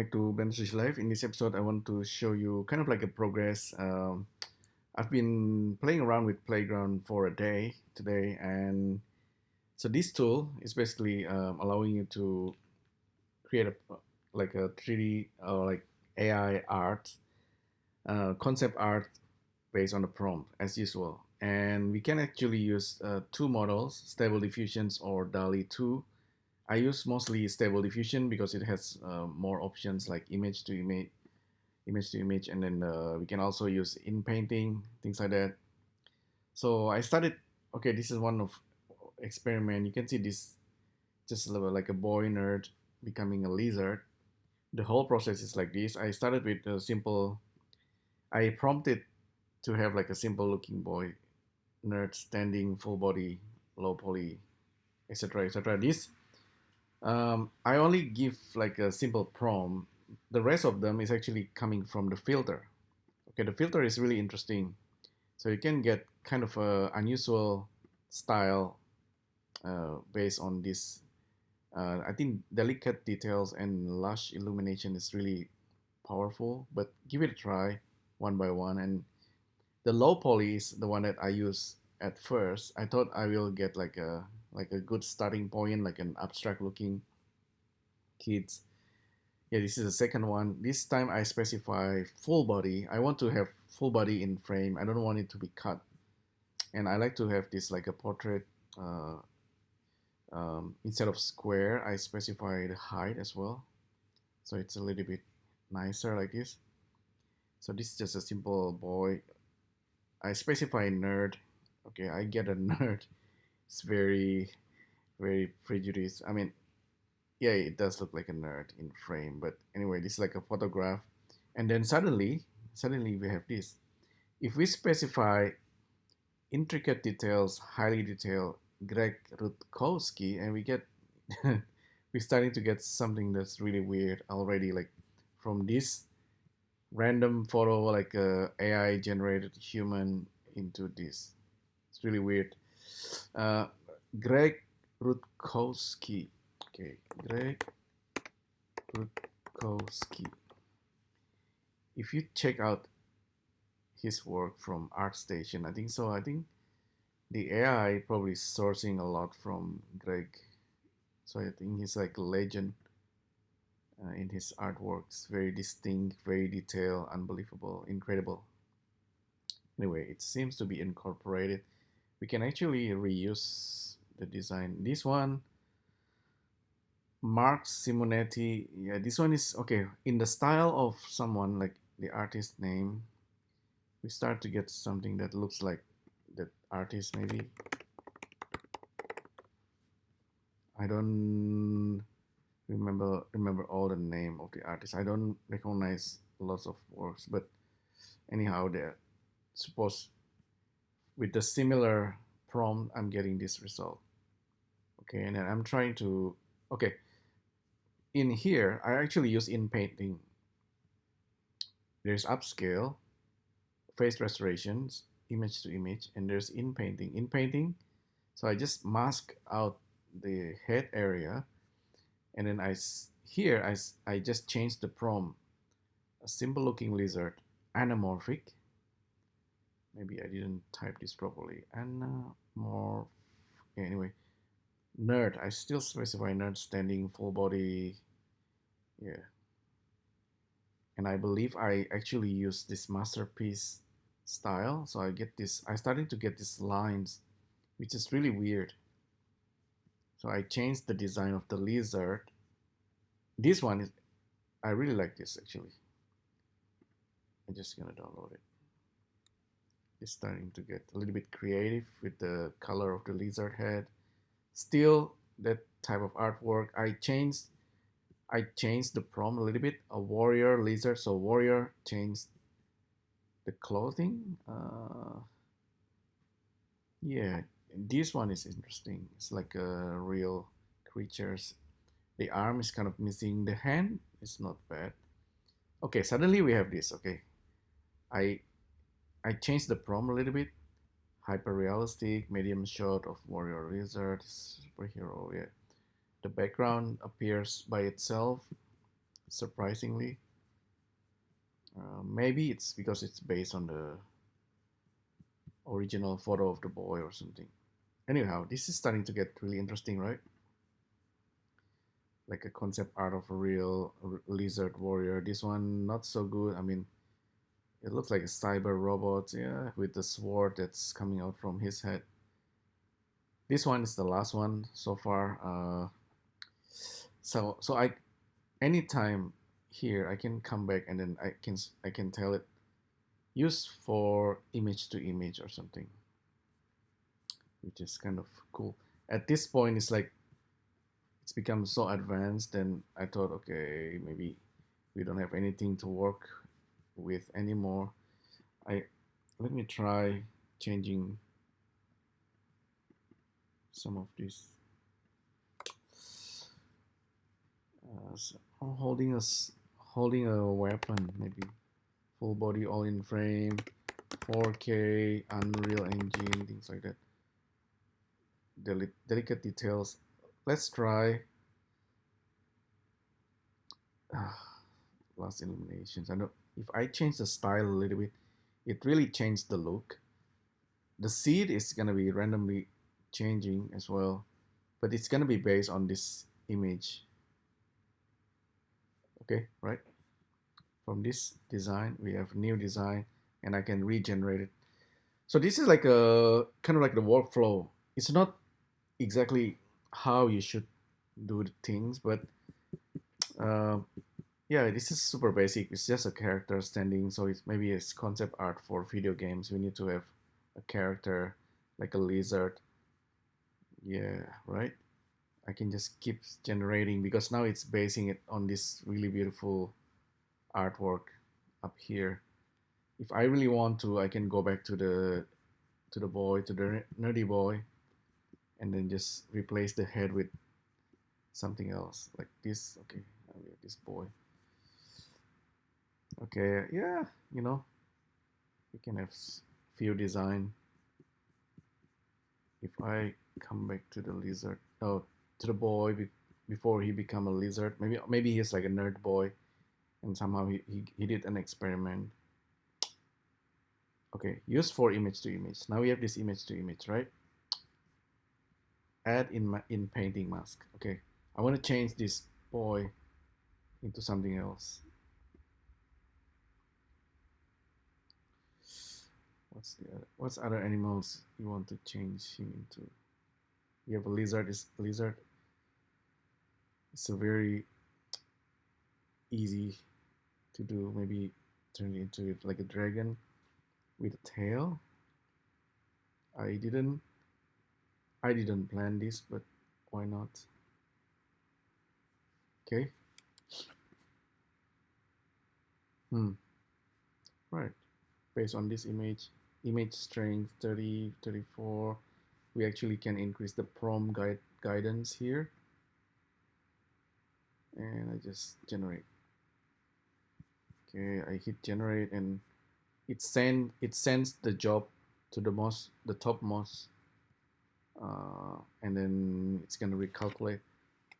Back to BSLIVE. In this episode, I want to show you kind of like a progress. I've been playing around with Playground for a day today, and so this tool is basically allowing you to create a 3D or like AI art, concept art based on the prompt as usual. And we can actually use two models, Stable Diffusions or DALI 2. I use mostly Stable Diffusion because it has more options like image to image, and then we can also use inpainting, things like that. So I started. Okay, this is one of experiment. You can see this just like a boy nerd becoming a lizard. The whole process is like this. I started with a simple. I prompted to have like a simple looking boy nerd standing, full body, low poly, etc. etc. This I only give like a simple prompt. The rest of them is actually coming from the filter. Okay, the filter is really interesting. So you can get kind of a unusual style based on this. I think delicate details and lush illumination is really powerful. But give it a try one by one. And the low poly is the one that I use at first. I thought I will get like a good starting point, like an abstract looking kids. Yeah, this is the second one. This time I specify full body. I want to have full body in frame. I don't want it to be cut. And I like to have this like a portrait. Uh, Instead of square, I specify the height as well. So it's a little bit nicer like this. So this is just a simple boy. I specify nerd. Okay, I get a nerd. It's very prejudiced. I mean, yeah, it does look like a nerd in frame, but anyway, this is like a photograph. And then suddenly we have this. If we specify intricate details, highly detailed, Greg Rutkowski, and we get we're starting to get something that's really weird already. Like from this random photo, like a AI generated human, into this. It's really weird. Uh, Greg Rutkowski. Okay, Greg Rutkowski. If you check out his work from ArtStation, I think so. I think the AI probably sourcing a lot from Greg. So I think he's like a legend in his artworks. Very distinct, very detailed, unbelievable, incredible. Anyway, it seems to be incorporated. We can actually reuse the design. This one, Mark Simonetti. Yeah, this one is okay. In the style of someone like the artist name, we start to get something that looks like that artist maybe. I don't remember all the name of the artist. I don't recognize lots of works, but anyhow, they're suppose with the similar prompt, I'm getting this result. Okay, and then I'm trying to okay. In here, I actually use inpainting. There's upscale, face restorations, image to image, and there's inpainting. Inpainting, so I just mask out the head area, and then here I just changed the prompt. A simple looking lizard, anamorphic. Maybe I didn't type this properly. Anamorph. Yeah, anyway, nerd. I still specify nerd standing full body. Yeah, and I believe I actually use this masterpiece style. So I get this. I starting to get these lines, which is really weird. So I changed the design of the lizard. This one is. I really like this actually. I'm just gonna download it. It's starting to get a little bit creative with the color of the lizard head. Still that type of artwork. I changed the prompt a little bit. A warrior lizard. So warrior changed the clothing. Yeah, this one is interesting. It's like a real creatures. The arm is kind of missing. The hand is not bad. Okay, suddenly we have this. Okay, I I changed the prompt a little bit. Hyper realistic, medium shot of warrior lizard superhero. Yeah, the background appears by itself. surprisingly. Maybe it's because it's based on the original photo of the boy or something. Anyhow, this is starting to get really interesting, right? Like a concept art of a real lizard warrior. This one not so good. I mean, it looks like a cyber robot, yeah, with the sword that's coming out from his head. This one is the last one so far. So I anytime here I can come back and then I can tell it use for image to image or something, which is kind of cool. At this point, it's like it's become so advanced. Then I thought, okay, maybe we don't have anything to work with anymore. I Let me try changing some of these. So holding a weapon, maybe full body all in frame, 4K, Unreal Engine, things like that. Delicate details. Let's try last illuminations. I know if I change the style a little bit, it really changed the look. The seed is gonna be randomly changing as well, but it's gonna be based on this image. Okay, right? From this design, we have new design, and I can regenerate it. So this is like a kind of like the workflow. It's not exactly how you should do the things, but uh, yeah, this is super basic. It's just a character standing, so it's concept art for video games. We need to have a character like a lizard. Yeah, right. I can just keep generating because now it's basing it on this really beautiful artwork up here. If I really want to, I can go back to the boy, to the nerdy boy, and then just replace the head with something else like this. Okay, we have this boy. Okay, yeah, you know, we can have few design. If I come back to the lizard, oh, to the boy before he become a lizard, maybe he's like a nerd boy, and somehow he did an experiment. Okay, use for image to image. Now we have this image to image, right? Add in painting mask. Okay, I want to change this boy into something else. What's other animals you want to change him into? You have a lizard. Is lizard? It's a very easy to do. Maybe turn it into like a dragon with a tail. I didn't I didn't plan this, but why not? Okay. Right. Based on this image strength 30, 34, we actually can increase the prompt guidance here. And I just generate. Okay, I hit generate and it sends the job to the topmost, and then it's gonna recalculate.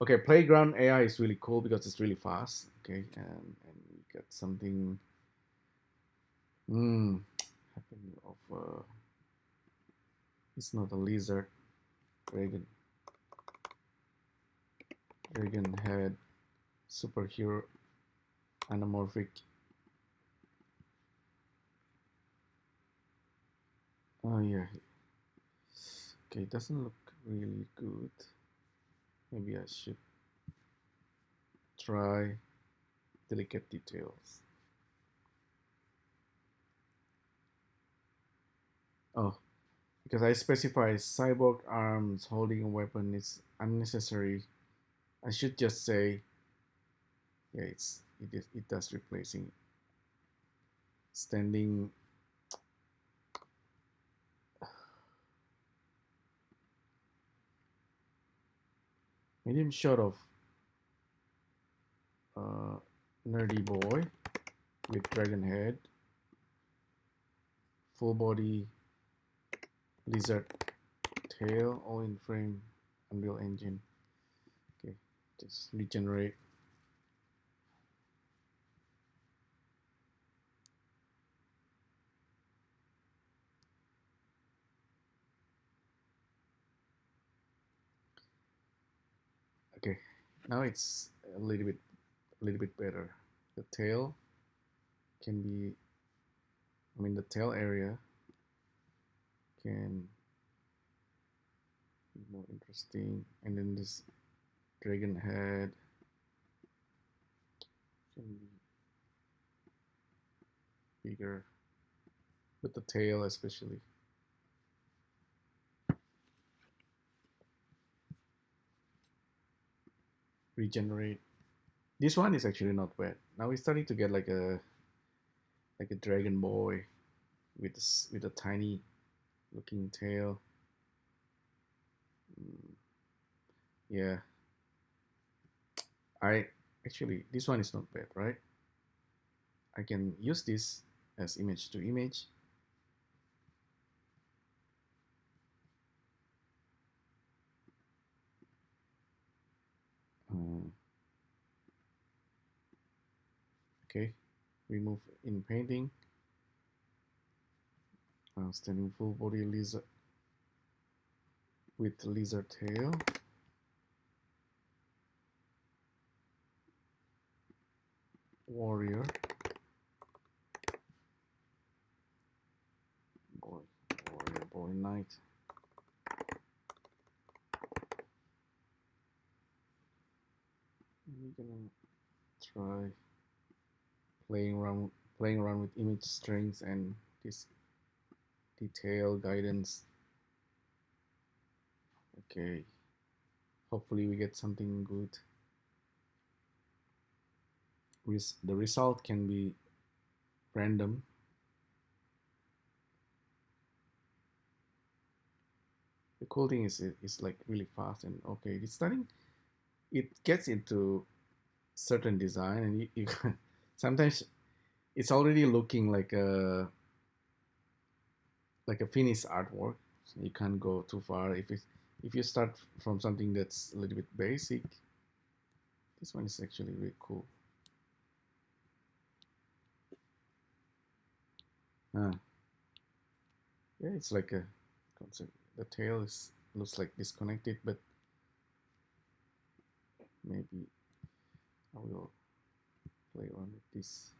Okay, playground AI is really cool because it's really fast. Okay, and we got something. Happening of it's not a lizard. Dragon. Dragon head. Superhero. Anamorphic. Oh yeah. Okay, it doesn't look really good. Maybe I should try delicate details. Oh, because I specify cyborg arms holding a weapon is unnecessary. I should just say, yeah, it does replacing standing. Medium shot of nerdy boy with dragon head, full body lizard tail, all in frame, Unreal Engine. Okay, just regenerate. Okay, now it's a little bit better. The tail can be, I mean, the tail area can be more interesting, and then this dragon head can be bigger, with the tail especially. Regenerate. This one is actually not bad. Now we're starting to get like a dragon boy with a tiny looking tail. Yeah, I actually this one is not bad, right? I can use this as image to image. Okay, remove in painting. Standing full body lizard with lizard tail. Warrior. Warrior boy knight. We're gonna try playing around with image strings and this detail guidance. Okay, hopefully we get something good. The result can be random. The cool thing is it's like really fast, and okay, it's starting. It gets into certain design, and you sometimes it's already looking like a finished artwork. So you can't go too far if you start from something that's a little bit basic. This one is actually really cool. Ah, yeah, it's like a concept. The tail is looks like disconnected, but maybe I will play around with this.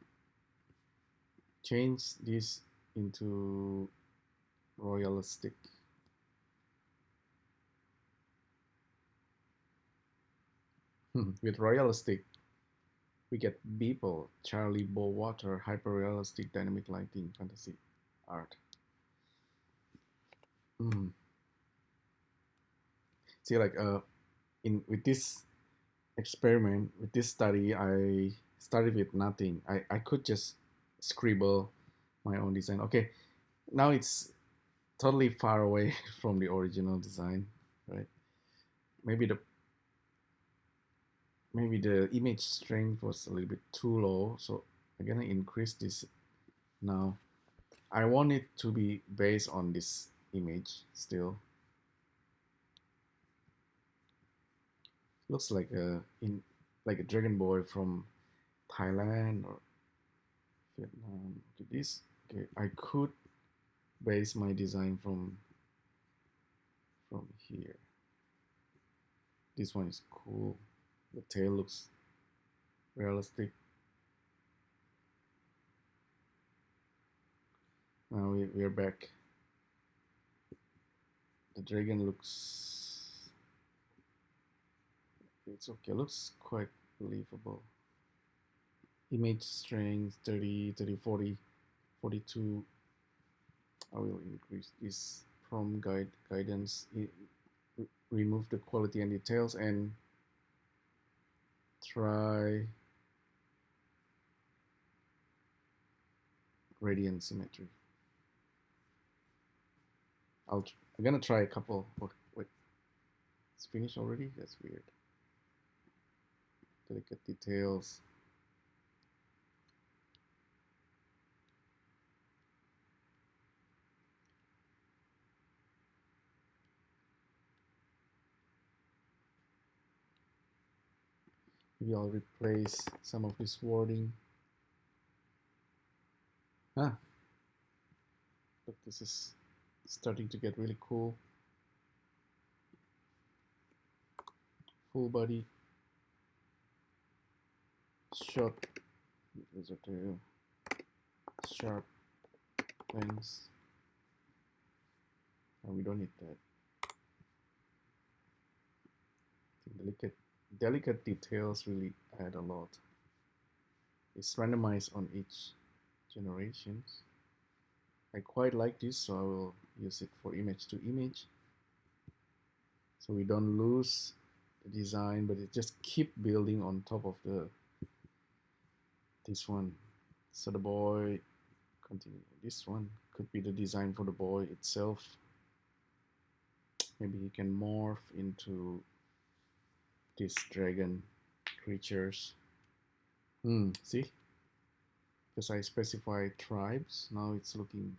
Change this into royalistic. With royalistic, we get Beeple, Charlie Bowater, hyper-realistic dynamic lighting, fantasy art. See, like in with this experiment, with this study, I started with nothing. I could just scribble my own design. Okay, now it's totally far away from the original design, right? Maybe the image strength was a little bit too low, so I'm gonna increase this now. I want it to be based on this image still. Looks like a dragon boy from Thailand or Vietnam. Okay, this okay. I could base my design from here. This one is cool. The tail looks realistic. Now we're back. The dragon looks, it's okay, looks quite believable. Image strength 30, 30, 40, 42. I will increase this from guidance, remove the quality and details, and try gradient symmetry. I'm gonna try a couple. Wait, it's finished already? That's weird. Delicate details. Maybe I'll replace some of this wording. Ah, look, this is starting to get really cool. full body shot, laser tail, sharp lens. And we don't need that. Delicate details really add a lot. It's randomized on each generations. I quite like this, so I will use it for image to image. So we don't lose the design, but it just keep building on top of this one. So the boy continue. This one could be the design for the boy itself. Maybe he can morph into these dragon creatures. See? Because I specified tribes, now it's looking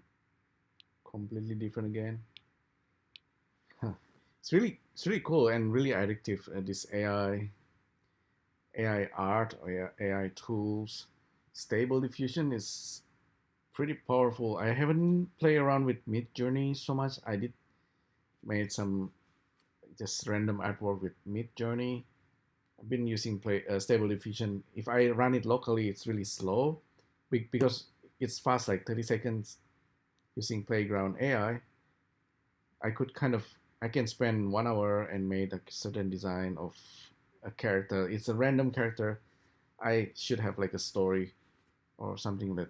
completely different again. It's really cool and really addictive. This AI art or AI tools. Stable Diffusion is pretty powerful. I haven't played around with Midjourney so much. I did made some just random artwork with Midjourney. I've been using Stable Diffusion. If I run it locally, it's really slow because it's fast, like 30 seconds. Using Playground AI, I can spend 1 hour and make a certain design of a character. It's a random character. I should have like a story or something that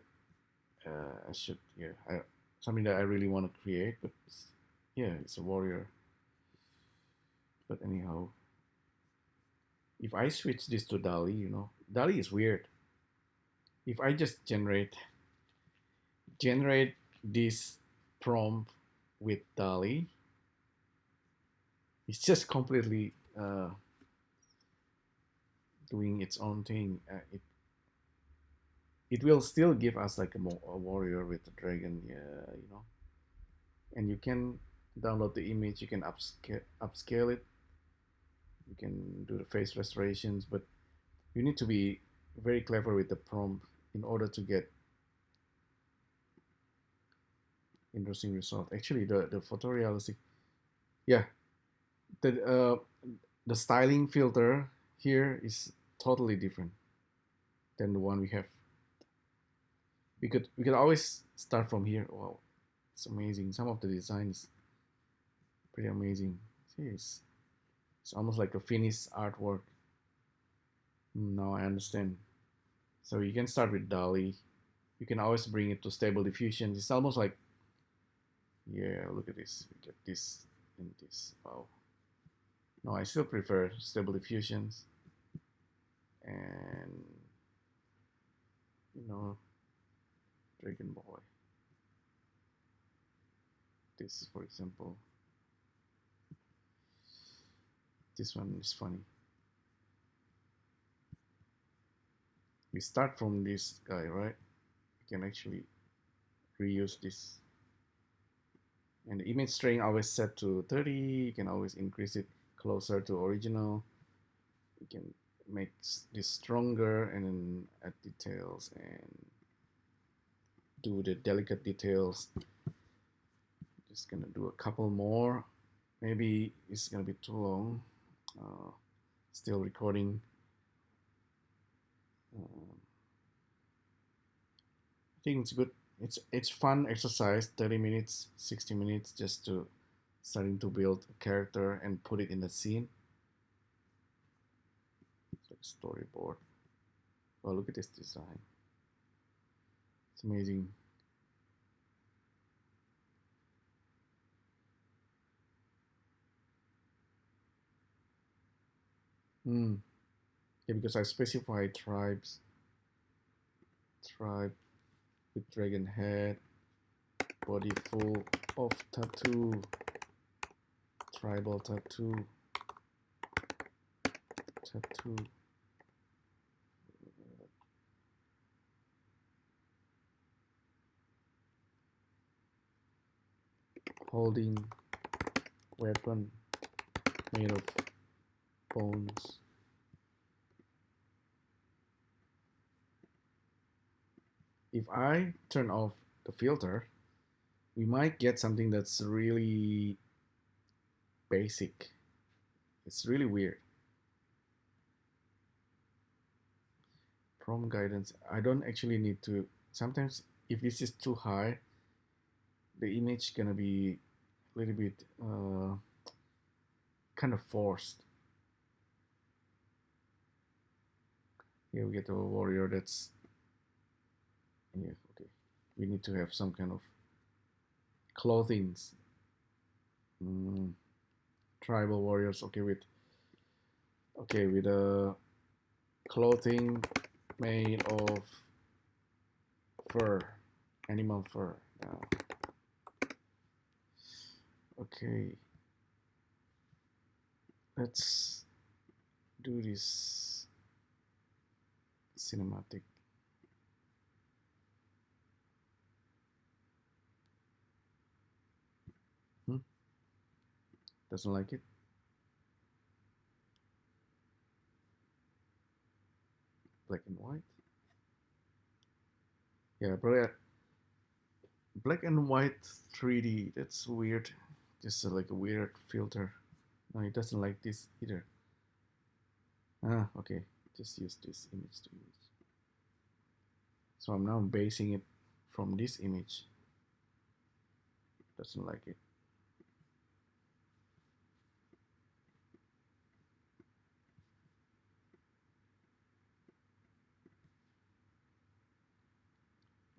something that I really want to create. But yeah, it's a warrior. But anyhow, if I switch this to DALL-E, DALL-E is weird. If I just generate this prompt with DALL-E, it's just completely doing its own thing. It will still give us like a warrior with a dragon, and you can download the image, you can upscale it, you can do the face restorations, but you need to be very clever with the prompt in order to get interesting result. Actually, the photorealistic, yeah, the styling filter here is totally different than the one we have. We could always start from here. Wow, it's amazing. Some of the design is pretty amazing. See, it's almost like a finished artwork. Now I understand. So you can start with DALL-E. You can always bring it to Stable Diffusion. It's almost like, yeah, look at this. We get this and this. Wow. No, I still prefer Stable Diffusions. And, Dragon Boy. This, for example. This one is funny. We start from this guy, right? We can actually reuse this. And the image string always set to 30. You can always increase it closer to original. You can make this stronger and then add details and do the delicate details. Just gonna do a couple more. Maybe it's gonna be too long. Still recording. I think it's good. It's fun exercise. 30 minutes, 60 minutes, just to starting to build a character and put it in the scene. It's like a storyboard. Oh, look at this design. It's amazing. Yeah, because I specified tribes. Tribe with dragon head, body full of tattoo, tribal tattoo, holding weapon made of bones. If I turn off the filter, we might get something that's really basic. It's really weird. prompt guidance. I don't actually need to. Sometimes if this is too high, the image gonna be a little bit kind of forced. Here we get a warrior that's, yeah, okay. We need to have some kind of clothings. Tribal warriors, okay, with a clothing made of fur, animal fur. Okay, let's do this cinematic. Doesn't like it. Black and white. Yeah, probably black and white 3D. That's weird. Just like a weird filter. No, it doesn't like this either. Ah, okay. Just use this image to use. So I'm now basing it from this image. Doesn't like it.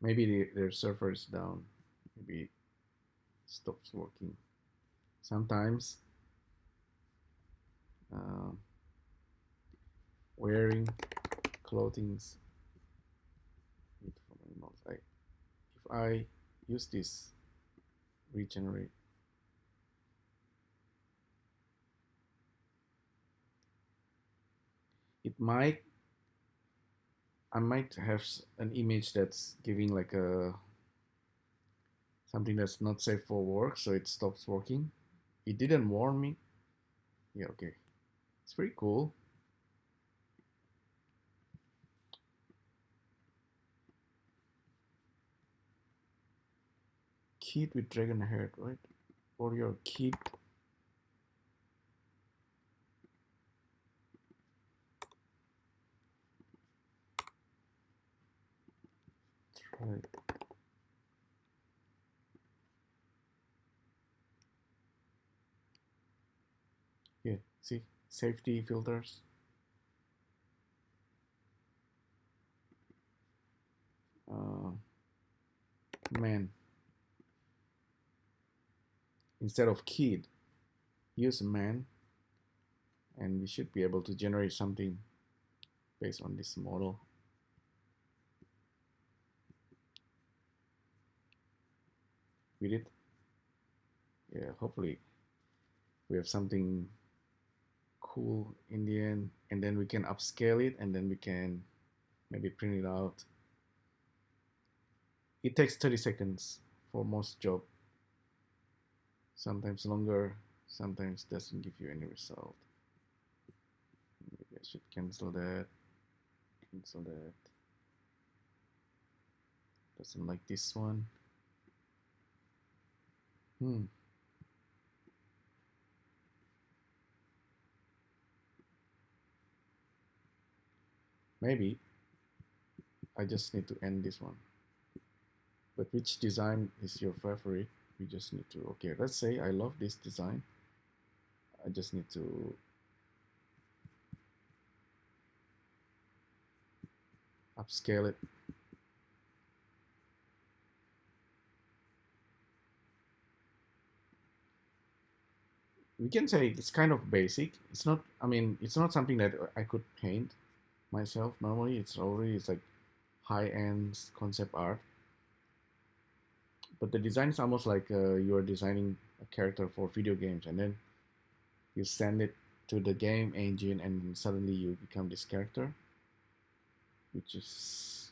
Maybe their server is down. Maybe it stops working. Sometimes wearing clothings from animals. If I use this regenerate, I might have an image that's giving like a something that's not safe for work, so it stops working. It didn't warn me. Yeah, okay. It's pretty cool. Kid with dragon head, right? Or your kid. Try. Yeah, see? Safety filters. Man. Instead of kid, use man. And we should be able to generate something based on this model. We did. Yeah, hopefully we have something cool in the end, and then we can upscale it, and then we can maybe print it out. It takes 30 seconds for most job. Sometimes longer, sometimes doesn't give you any result. Maybe I should cancel that. Cancel that. Doesn't like this one. Maybe I just need to end this one. But which design is your favorite? We just need to, okay, let's say I love this design. I just need to upscale it. We can say it's kind of basic. It's not, I mean, it's not something that I could paint myself. Normally it's like high-end concept art. But the design is almost like you're designing a character for video games, and then you send it to the game engine, and suddenly you become this character, which is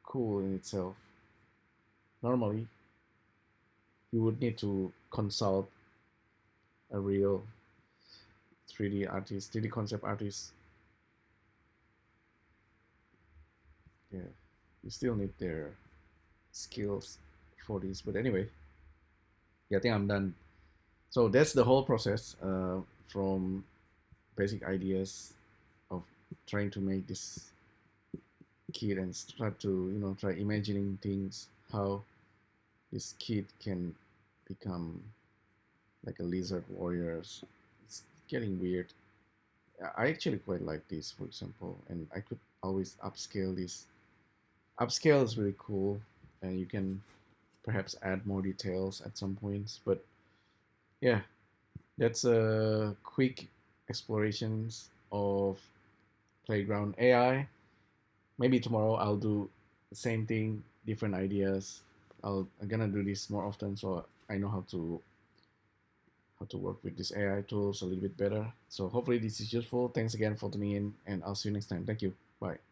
cool in itself. Normally, you would need to consult a real 3D artist, 3D concept artist. Yeah, you still need their skills for this. But anyway, yeah, I think I'm done. So that's the whole process from basic ideas of trying to make this kid and start to try imagining things how this kid can become like a lizard warriors. It's getting weird. I actually quite like this, for example, and I could always upscale this. Upscale is really cool, and you can perhaps add more details at some points. But yeah, that's a quick explorations of Playground AI. Maybe tomorrow I'll do the same thing, different ideas. I'm gonna do this more often, so I know how to work with these AI tools a little bit better. So hopefully this is useful. Thanks again for tuning in, and I'll see you next time. Thank you. Bye.